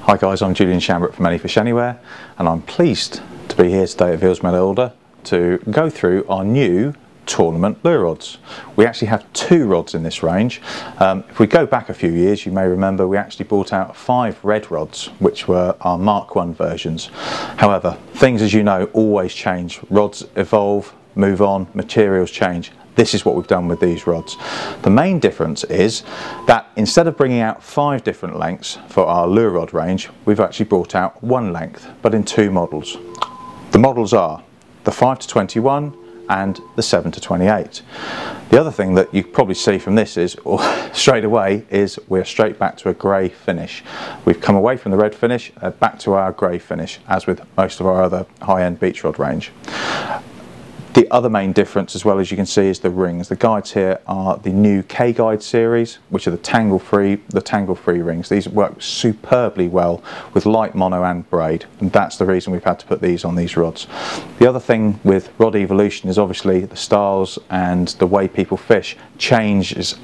Hi guys, I'm Julian Shambrook from AnyFish AnyWhere, and I'm pleased to be here today at Veals to go through our new tournament lure rods. We actually have two rods in this range. If we go back a few years, you may remember we actually brought out 5 red rods, which were our Mark 1 versions. However, things, as you know, always change. Rods evolve, move on, materials change. This is what we've done with these rods. The main difference is that instead of bringing out 5 different lengths for our lure rod range, we've actually brought out 1 length, but in 2 models. The models are the 5 to 21 and the 7 to 28. The other thing that you probably see from this is, straight away, is we're straight back to a grey finish. We've come away from the red finish, back to our grey finish, as with most of our other high-end beach rod range. The other main difference, as well, as you can see, is the rings. The guides here are the new K-Guide series, which are the tangle-free rings. These work superbly well with light mono and braid, and that's the reason we've had to put these on these rods. The other thing with rod evolution is obviously the styles and the way people fish changes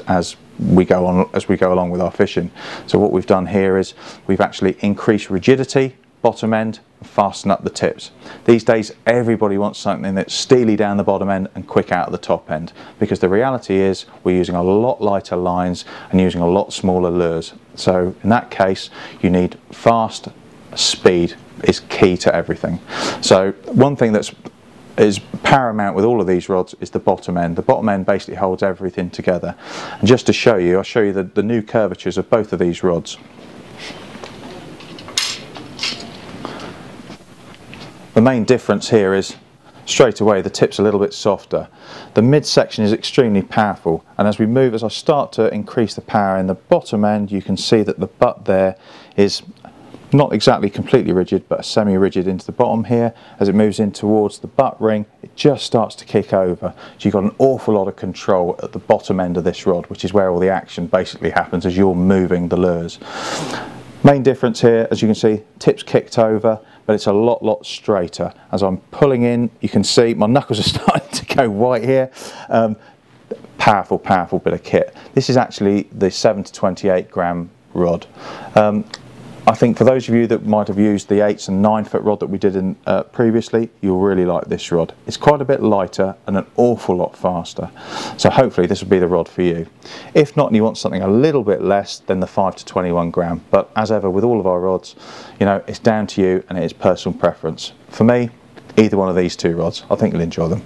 as we go along with our fishing. So what we've done here is we've actually increased rigidity, bottom end, and fasten up the tips. These days everybody wants something that's steely down the bottom end and quick out of the top end, because the reality is we're using a lot lighter lines and using a lot smaller lures. So in that case you need fast. Speed is key to everything. So one thing that is paramount with all of these rods is the bottom end. The bottom end basically holds everything together. And just to show you, I'll show you the new curvatures of both of these rods. The main difference here is straight away the tip's a little bit softer. The midsection is extremely powerful, and as I start to increase the power in the bottom end, you can see that the butt there is not exactly completely rigid, but semi-rigid into the bottom here. As it moves in towards the butt ring, it just starts to kick over. So you've got an awful lot of control at the bottom end of this rod, which is where all the action basically happens as you're moving the lures. Main difference here, as you can see, tip's kicked over, but it's a lot straighter. As I'm pulling in, you can see my knuckles are starting to go white here. Powerful bit of kit. This is actually the 7 to 28 gram rod. I think for those of you that might have used the 8 and 9 foot rod that we did in previously, you'll really like this rod. It's quite a bit lighter and an awful lot faster. So hopefully this will be the rod for you. If not, and you want something a little bit less, then the 5 to 21 gram. But as ever with all of our rods, you know, it's down to you and it is personal preference. For me, either one of these two rods, I think you'll enjoy them.